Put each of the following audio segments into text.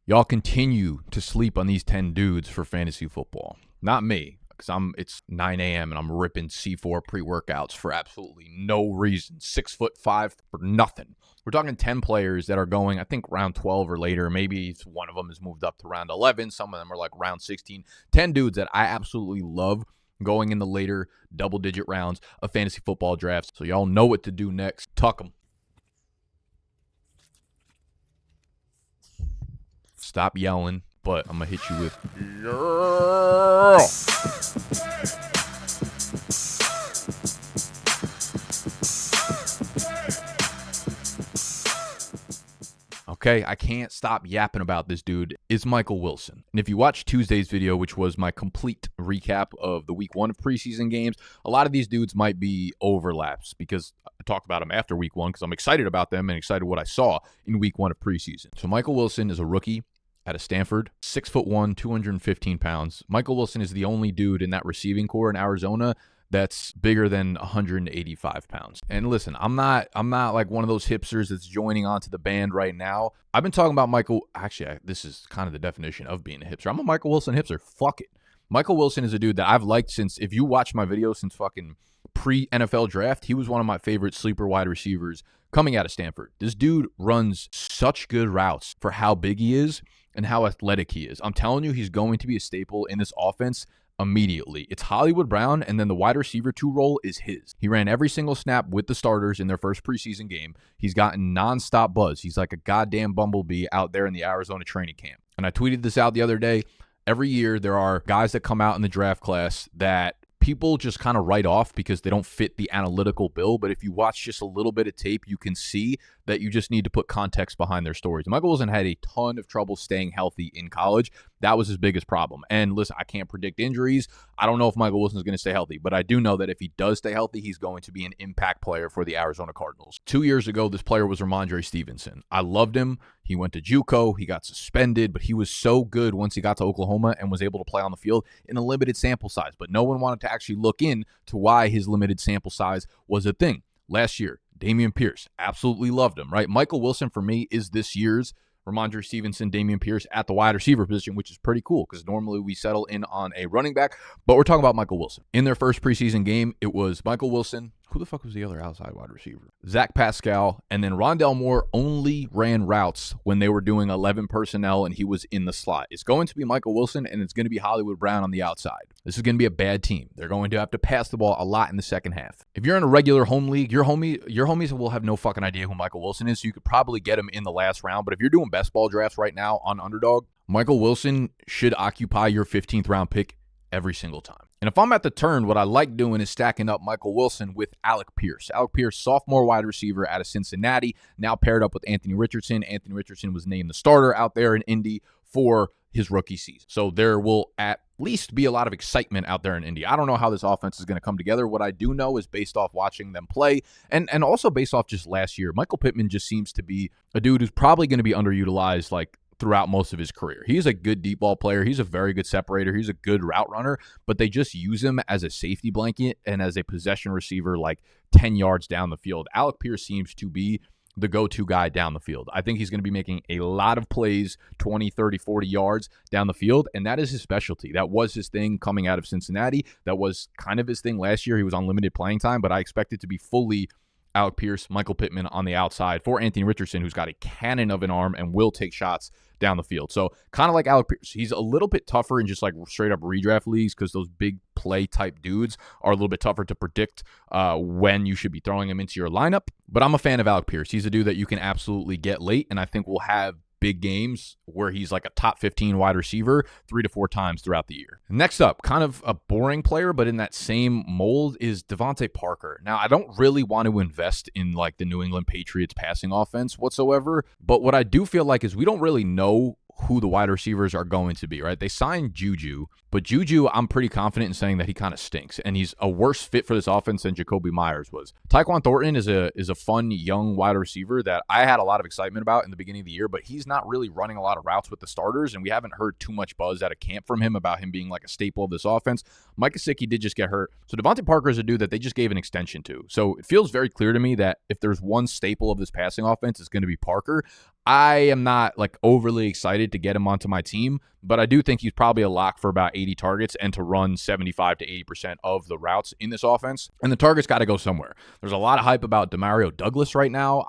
Y'all continue to sleep on these 10 dudes for fantasy football. Not me, because it's 9 a.m. and I'm ripping C4 pre-workouts for absolutely no reason. 6'5" for nothing. We're talking 10 players that are going, I think, round 12 or later. Maybe one of them has moved up to round 11. Some of them are like round 16. 10 dudes that I absolutely love going in the later double-digit rounds of fantasy football drafts. So y'all know what to do next. Tuck them. Stop yelling, but I'm going to hit you with, yeah. Okay, I can't stop yapping about this dude. It's Michael Wilson. And if you watch Tuesday's video, which was my complete recap of the week 1 of preseason games, a lot of these dudes might be overlaps because I talked about them after week 1 because I'm excited about them and excited what I saw in week 1 of preseason. So Michael Wilson is a rookie out of Stanford, 6'1", 215 pounds. Michael Wilson is the only dude in that receiving core in Arizona that's bigger than 185 pounds. And listen, I'm not like one of those hipsters that's joining onto the band right now. I've been talking about this is kind of the definition of being a hipster. I'm a Michael Wilson hipster. Fuck it. Michael Wilson is a dude that I've liked since, if you watch my videos since fucking pre-NFL draft, he was one of my favorite sleeper wide receivers coming out of Stanford. This dude runs such good routes for how big he is and how athletic he is. I'm telling you, he's going to be a staple in this offense immediately. It's Hollywood Brown, and then the wide receiver 2 role is his. He ran every single snap with the starters in their first preseason game. He's gotten nonstop buzz. He's like a goddamn bumblebee out there in the Arizona training camp. And I tweeted this out the other day. Every year, there are guys that come out in the draft class that people just kind of write off because they don't fit the analytical bill. But if you watch just a little bit of tape, you can see that you just need to put context behind their stories. Michael Wilson had a ton of trouble staying healthy in college. That was his biggest problem. And listen, I can't predict injuries. I don't know if Michael Wilson is going to stay healthy, but I do know that if he does stay healthy, he's going to be an impact player for the Arizona Cardinals. 2 years ago, this player was Ramondre Stevenson. I loved him. He went to JUCO. He got suspended, but he was so good once he got to Oklahoma and was able to play on the field in a limited sample size. But no one wanted to actually look in to why his limited sample size was a thing. Last year, Dameon Pierce, absolutely loved him, right? Michael Wilson, for me, is this year's Ramondre Stevenson, Dameon Pierce at the wide receiver position, which is pretty cool because normally we settle in on a running back, but we're talking about Michael Wilson. In their first preseason game, it was Michael Wilson. Who the fuck was the other outside wide receiver? Zach Pascal, and then Rondell Moore only ran routes when they were doing 11 personnel and he was in the slot. It's going to be Michael Wilson, and it's going to be Hollywood Brown on the outside. This is going to be a bad team. They're going to have to pass the ball a lot in the second half. If you're in a regular home league, your homies will have no fucking idea who Michael Wilson is, so you could probably get him in the last round. But if you're doing best ball drafts right now on Underdog, Michael Wilson should occupy your 15th round pick every single time. And if I'm at the turn, what I like doing is stacking up Michael Wilson with Alec Pierce. Alec Pierce, sophomore wide receiver out of Cincinnati, now paired up with Anthony Richardson. Anthony Richardson was named the starter out there in Indy for his rookie season. So there will at least be a lot of excitement out there in Indy. I don't know how this offense is going to come together. What I do know is based off watching them play and also based off just last year, Michael Pittman just seems to be a dude who's probably going to be underutilized like throughout most of his career. He's a good deep ball player. He's a very good separator. He's a good route runner, but they just use him as a safety blanket and as a possession receiver like 10 yards down the field. Alec Pierce seems to be the go-to guy down the field. I think he's going to be making a lot of plays, 20, 30, 40 yards down the field, and that is his specialty. That was his thing coming out of Cincinnati. That was kind of his thing last year. He was on limited playing time, but I expect it to be fully Alec Pierce, Michael Pittman on the outside for Anthony Richardson, who's got a cannon of an arm and will take shots down the field. So kind of like Alec Pierce. He's a little bit tougher in just like straight up redraft leagues because those big play type dudes are a little bit tougher to predict when you should be throwing him into your lineup. But I'm a fan of Alec Pierce. He's a dude that you can absolutely get late, and I think we'll have big games where he's like a top 15 wide receiver 3 to 4 times throughout the year. Next up, kind of a boring player, but in that same mold is Devante Parker. Now, I don't really want to invest in like the New England Patriots passing offense whatsoever, but what I do feel like is we don't really know who the wide receivers are going to be, right? They signed Juju, but Juju, I'm pretty confident in saying that he kind of stinks, and he's a worse fit for this offense than Jacoby Myers was. Tyquan Thornton is a fun young wide receiver that I had a lot of excitement about in the beginning of the year, but he's not really running a lot of routes with the starters, and we haven't heard too much buzz out of camp from him about him being like a staple of this offense. Mike Gesicki did just get hurt, so Devante Parker is a dude that they just gave an extension to. So it feels very clear to me that if there's one staple of this passing offense, it's going to be Parker. I am not like overly excited to get him onto my team, but I do think he's probably a lock for about 80 targets and to run 75 to 80% of the routes in this offense. And the targets got to go somewhere. There's a lot of hype about Demario Douglas right now.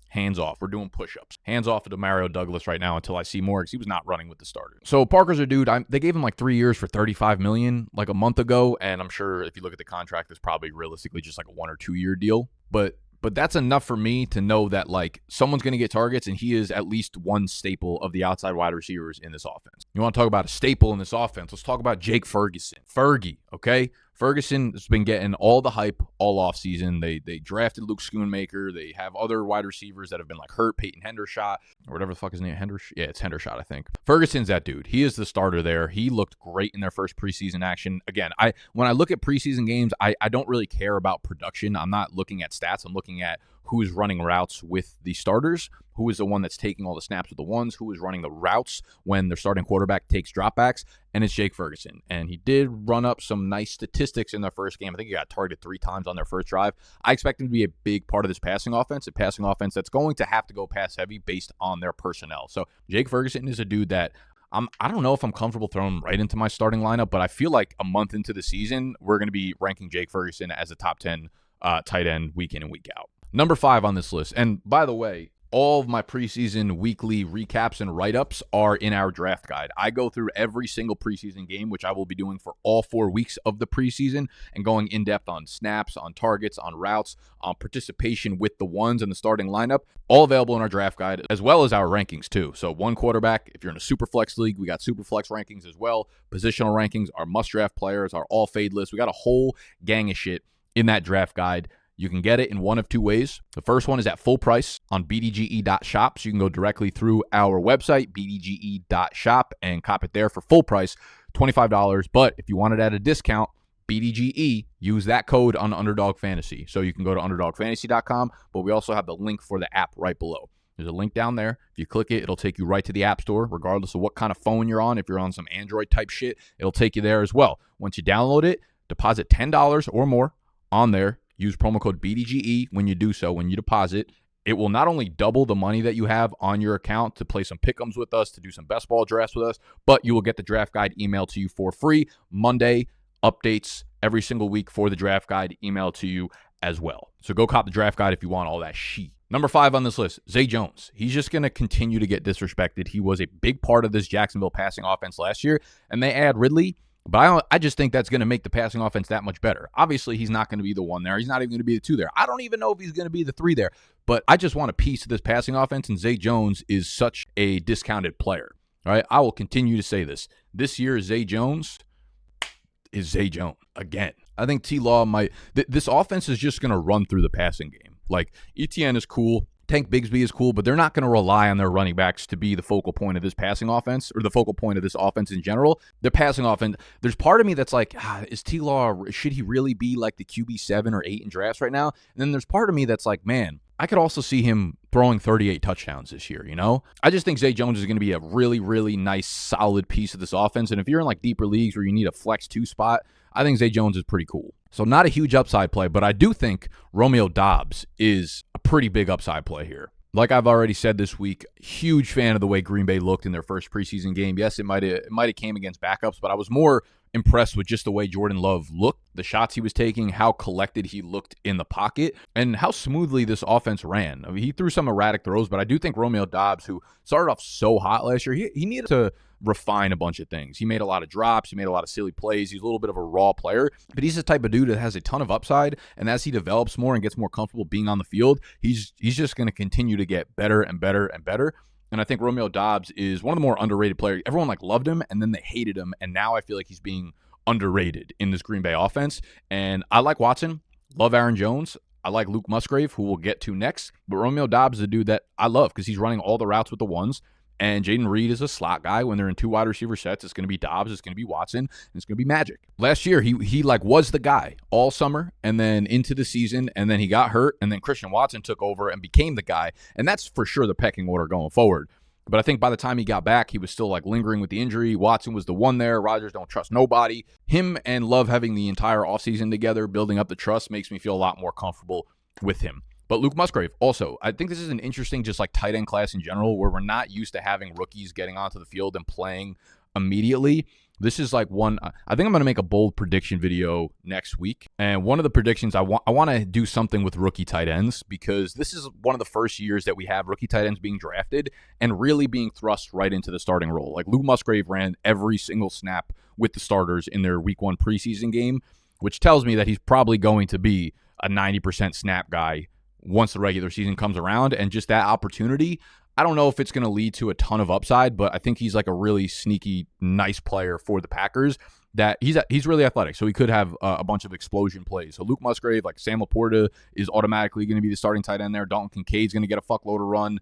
Hands off. We're doing push-ups. Hands off of Demario Douglas right now until I see more, because he was not running with the starters. So Parker's a dude. They gave him like 3 years for $35 million like a month ago, and I'm sure if you look at the contract, it's probably realistically just like a 1 or 2 year deal. But that's enough for me to know that like someone's going to get targets, and he is at least one staple of the outside wide receivers in this offense. You want to talk about a staple in this offense? Let's talk about Jake Ferguson. Fergie, okay? Ferguson has been getting all the hype all offseason. They drafted Luke Schoonmaker. They have other wide receivers that have been like hurt, Peyton Hendershot, or whatever the fuck his name, Yeah, it's Hendershot, I think. Ferguson's that dude. He is the starter there. He looked great in their first preseason action. Again, when I look at preseason games, I don't really care about production. I'm not looking at stats. I'm looking at who is running routes with the starters, who is the one that's taking all the snaps with the ones, who is running the routes when their starting quarterback takes dropbacks, and it's Jake Ferguson. And he did run up some nice statistics in their first game. I think he got targeted 3 times on their first drive. I expect him to be a big part of this passing offense, a passing offense that's going to have to go pass heavy based on their personnel. So Jake Ferguson is a dude that I don't know if I'm comfortable throwing him right into my starting lineup, but I feel like a month into the season, we're going to be ranking Jake Ferguson as a top 10 tight end week in and week out. Number 5 on this list, and by the way, all of my preseason weekly recaps and write-ups are in our draft guide. I go through every single preseason game, which I will be doing for all 4 weeks of the preseason, and going in-depth on snaps, on targets, on routes, on participation with the ones in the starting lineup, all available in our draft guide, as well as our rankings too. So one quarterback, if you're in a super flex league, we got super flex rankings as well, positional rankings, our must-draft players, our all-fade list. We got a whole gang of shit in that draft guide. You can get it in one of 2 ways. The first one is at full price on bdge.shop. So you can go directly through our website, bdge.shop, and cop it there for full price, $25. But if you want it at a discount, BDGE, use that code on Underdog Fantasy. So you can go to underdogfantasy.com, but we also have the link for the app right below. There's a link down there. If you click it, it'll take you right to the App Store, regardless of what kind of phone you're on. If you're on some Android type shit, it'll take you there as well. Once you download it, deposit $10 or more on there. Use promo code BDGE when you do so, when you deposit. It will not only double the money that you have on your account to play some pick'ems with us, to do some best ball drafts with us, but you will get the draft guide emailed to you for free. Monday updates every single week for the draft guide emailed to you as well. So go cop the draft guide if you want all that shit. Number 5 on this list, Zay Jones. He's just going to continue to get disrespected. He was a big part of this Jacksonville passing offense last year, and they add Ridley. But I just think that's going to make the passing offense that much better. Obviously, he's not going to be the 1 there. He's not even going to be the 2 there. I don't even know if he's going to be the 3 there. But I just want a piece of this passing offense, and Zay Jones is such a discounted player. All right, I will continue to say this. This year, Zay Jones is Zay Jones again. I think T-Law might this offense is just going to run through the passing game. Like, ETN is cool. Tank Bigsby is cool, but they're not going to rely on their running backs to be the focal point of this passing offense, or the focal point of this offense in general. Their passing offense, there's part of me that's like, is T-Law, should he really be like the QB 7 or 8 in drafts right now? And then there's part of me that's like, man, I could also see him throwing 38 touchdowns this year, you know? I just think Zay Jones is going to be a really, really nice, solid piece of this offense. And if you're in like deeper leagues where you need a flex 2 spot, I think Zay Jones is pretty cool. So not a huge upside play, but I do think Romeo Doubs is a pretty big upside play here. Like I've already said this week, huge fan of the way Green Bay looked in their first preseason game. Yes, it might have came against backups, but I was more impressed with just the way Jordan Love looked, the shots he was taking, how collected he looked in the pocket, and how smoothly this offense ran. I mean, he threw some erratic throws, but I do think Romeo Doubs, who started off so hot last year, he needed to refine a bunch of things. He made a lot of drops. He made a lot of silly plays. He's a little bit of a raw player, but he's the type of dude that has a ton of upside, and as he develops more and gets more comfortable being on the field, he's just going to continue to get better and better and better. And I think Romeo Doubs is one of the more underrated players. Everyone loved him, and then they hated him, and now I feel like he's being underrated in this Green Bay offense. And I like Watson, love Aaron Jones. I like Luke Musgrave, who we'll get to next. But Romeo Doubs is a dude that I love because he's running all the routes with the ones. And Jaden Reed is a slot guy. When they're in 2 wide receiver sets, it's going to be Doubs, it's going to be Watson, and it's going to be magic. Last year, he was the guy all summer and then into the season, and then he got hurt, and then Christian Watson took over and became the guy. And that's for sure the pecking order going forward. But I think by the time he got back, he was still lingering with the injury. Watson was the one there. Rodgers don't trust nobody. Him and Love having the entire offseason together, building up the trust, makes me feel a lot more comfortable with him. But Luke Musgrave also, I think this is an interesting just like tight end class in general where we're not used to having rookies getting onto the field and playing immediately. This is like one, I think I'm going to make a bold prediction video next week. And one of the predictions, I want to do something with rookie tight ends because this is one of the first years that we have rookie tight ends being drafted and really being thrust right into the starting role. Like Luke Musgrave ran every single snap with the starters in their week 1 preseason game, which tells me that he's probably going to be a 90% snap guy once the regular season comes around. And just that opportunity, I don't know if it's going to lead to a ton of upside, but I think he's like a really sneaky, nice player for the Packers. That he's really athletic, so he could have a bunch of explosion plays. So Luke Musgrave, like Sam Laporta, is automatically going to be the starting tight end there. Dalton Kincaid's going to get a fuckload of run.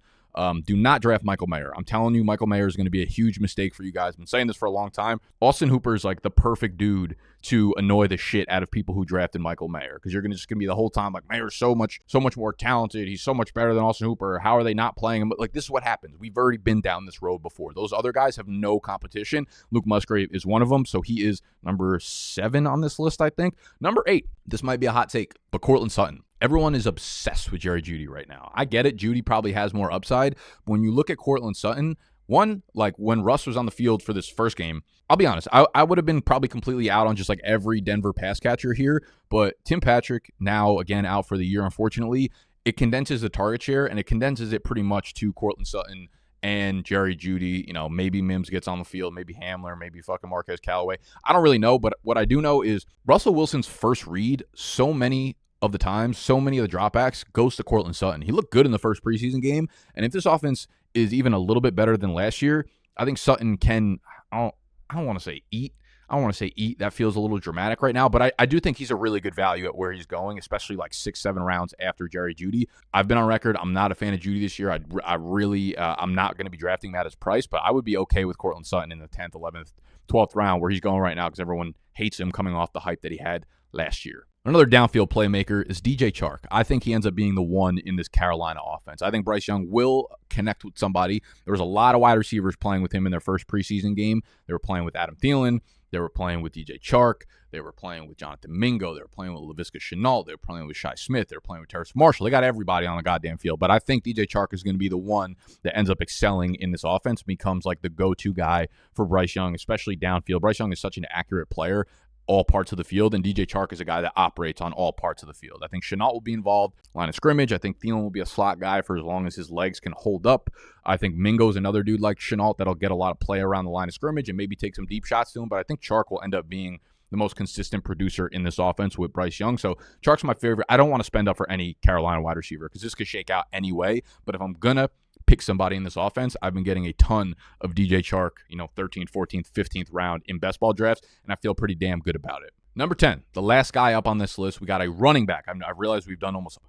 Do not draft Michael Mayer. I'm telling you, Michael Mayer is going to be a huge mistake for you guys. I've been saying this for a long time. Austin Hooper is like the perfect dude to annoy the shit out of people who drafted Michael Mayer because you're just going to be the whole time like Mayer's so much more talented. He's so much better than Austin Hooper. How are they not playing him? But like this is what happens. We've already been down this road before. Those other guys have no competition. Luke Musgrave is one of them, so he is number 7 on this list, I think. Number 8. This might be a hot take, but Courtland Sutton. Everyone is obsessed with Jerry Jeudy right now. I get it. Jeudy probably has more upside. But when you look at Courtland Sutton, one, like when Russ was on the field for this first game, I'll be honest, I would have been probably completely out on just like every Denver pass catcher here. But Tim Patrick, now again out for the year, unfortunately, it condenses the target share and it condenses it pretty much to Courtland Sutton and Jerry Jeudy. You know, maybe Mims gets on the field, maybe Hamler, maybe fucking Marquez Callaway. I don't really know, but what I do know is Russell Wilson's first read, so many of the dropbacks goes to Courtland Sutton. He looked good in the first preseason game, and if this offense is even a little bit better than last year, I think Sutton can, I don't want to say eat. I don't want to say eat. That feels a little dramatic right now, but I do think he's a really good value at where he's going, especially like 6-7 rounds after Jerry Jeudy. I've been on record. I'm not a fan of Jeudy this year. I'm not going to be drafting that as price, but I would be okay with Courtland Sutton in the 10th, 11th, 12th round where he's going right now because everyone hates him coming off the hype that he had last year. Another downfield playmaker is DJ Chark. I think he ends up being the one in this Carolina offense. I think Bryce Young will connect with somebody. There was a lot of wide receivers playing with him in their first preseason game. They were playing with Adam Thielen. They were playing with DJ Chark. They were playing with Jonathan Mingo. They were playing with Laviska Shenault. They were playing with Shi Smith. They were playing with Terrace Marshall. They got everybody on the goddamn field. But I think DJ Chark is going to be the one that ends up excelling in this offense, becomes like the go-to guy for Bryce Young, especially downfield. Bryce Young is such an accurate player all parts of the field, and DJ Chark is a guy that operates on all parts of the field. I think Shenault will be involved, line of scrimmage. I think Thielen will be a slot guy for as long as his legs can hold up. I think Mingo's another dude like Shenault that'll get a lot of play around the line of scrimmage and maybe take some deep shots to him, but I think Chark will end up being the most consistent producer in this offense with Bryce Young. So Chark's my favorite. I don't want to spend up for any Carolina wide receiver because this could shake out anyway, but if I'm going to pick somebody in this offense, I've been getting a ton of DJ Chark, 13th, 14th, 15th round in best ball drafts, and I feel pretty damn good about it. Number 10, the last guy up on this list, we got a running back. I realized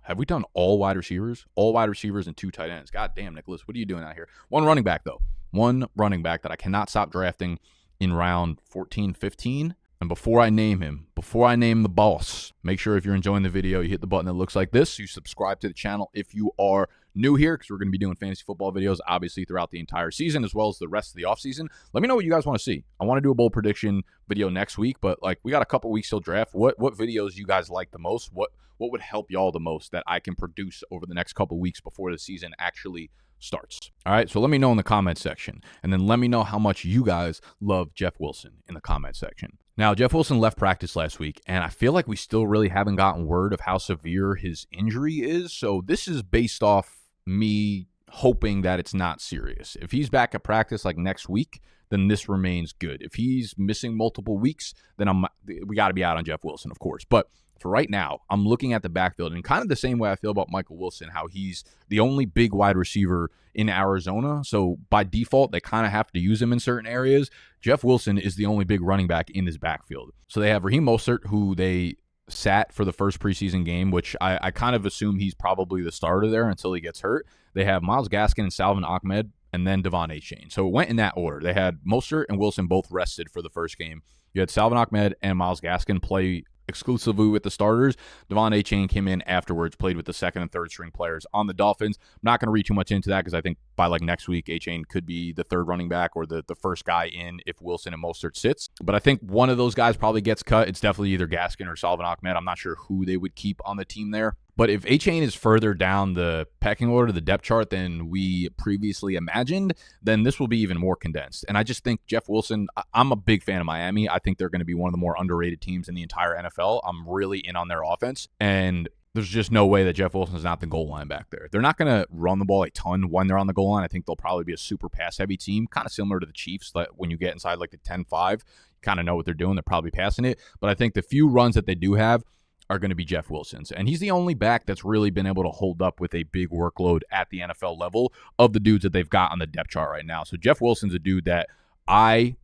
have we done all wide receivers? All wide receivers and 2 tight ends. God damn, Nicholas, what are you doing out here? One running back, though. One running back that I cannot stop drafting in round 14, 15. And before I name him, before I name the boss, make sure if you're enjoying the video, you hit the button that looks like this. You subscribe to the channel if you are new here, because we're going to be doing fantasy football videos, obviously, throughout the entire season, as well as the rest of the offseason. Let me know what you guys want to see. I want to do a bold prediction video next week, but we got a couple weeks till draft. What videos you guys like the most? What would help y'all the most that I can produce over the next couple weeks before the season actually starts? All right, so let me know in the comment section, and then let me know how much you guys love Jeff Wilson in the comment section. Now, Jeff Wilson left practice last week, and I feel like we still really haven't gotten word of how severe his injury is, so this is based off me hoping that it's not serious. If he's back at practice like next week, then this remains good. If he's missing multiple weeks, then we got to be out on Jeff Wilson, of course. But for right now, I'm looking at the backfield in kind of the same way I feel about Michael Wilson, how he's the only big wide receiver in Arizona. So by default, they kind of have to use him in certain areas. Jeff Wilson is the only big running back in this backfield. So they have Raheem Mostert, who they sat for the first preseason game, which I kind of assume he's probably the starter there until he gets hurt. They have Myles Gaskin and Salvon Ahmed, and then devante. So it went in that order. They had Mostert and Wilson both rested for the first game. You had Salvon Ahmed and Myles Gaskin play exclusively with the starters. devante came in afterwards, played with the second and third string players on the Dolphins. I'm not going to read too much into that because I think by next week, A-Chain could be the third running back or the first guy in if Wilson and Mostert sits. But I think one of those guys probably gets cut. It's definitely either Gaskin or Salvon Ahmed. I'm not sure who they would keep on the team there. But if A-Chain is further down the pecking order, the depth chart, than we previously imagined, then this will be even more condensed. And I just think Jeff Wilson, I'm a big fan of Miami. I think they're going to be one of the more underrated teams in the entire NFL. I'm really in on their offense. And there's just no way that Jeff Wilson is not the goal line back there. They're not going to run the ball a ton when they're on the goal line. I think they'll probably be a super pass-heavy team, kind of similar to the Chiefs. That when you get inside like the 10-5, you kind of know what they're doing. They're probably passing it. But I think the few runs that they do have are going to be Jeff Wilson's. And he's the only back that's really been able to hold up with a big workload at the NFL level of the dudes that they've got on the depth chart right now. So Jeff Wilson's a dude that I,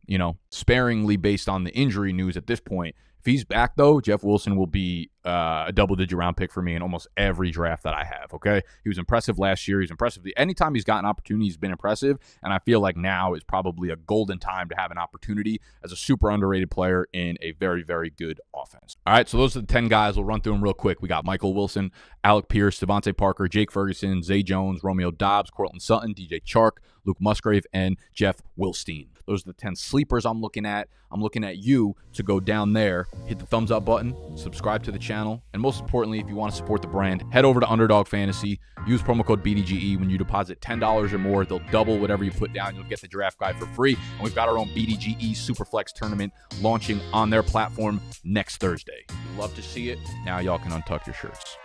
sparingly based on the injury news at this point, if he's back, though, Jeff Wilson will be a double-digit round pick for me in almost every draft that I have, okay? He was impressive last year. He's impressive. Anytime he's gotten opportunity, he's been impressive, and I feel like now is probably a golden time to have an opportunity as a super underrated player in a very, very good offense. All right, so those are the 10 guys. We'll run through them real quick. We got Michael Wilson, Alec Pierce, Devante Parker, Jake Ferguson, Zay Jones, Romeo Doubs, Courtland Sutton, DJ Chark, Luke Musgrave, and Jeff Wilstein. Those are the 10 sleepers I'm looking at. I'm looking at you to go down there, hit the thumbs up button, subscribe to the channel, and most importantly, if you want to support the brand, head over to Underdog Fantasy. Use promo code BDGE. When you deposit $10 or more, they'll double whatever you put down. You'll get the draft guide for free. And we've got our own BDGE Superflex tournament launching on their platform next Thursday. Love to see it. Now y'all can untuck your shirts.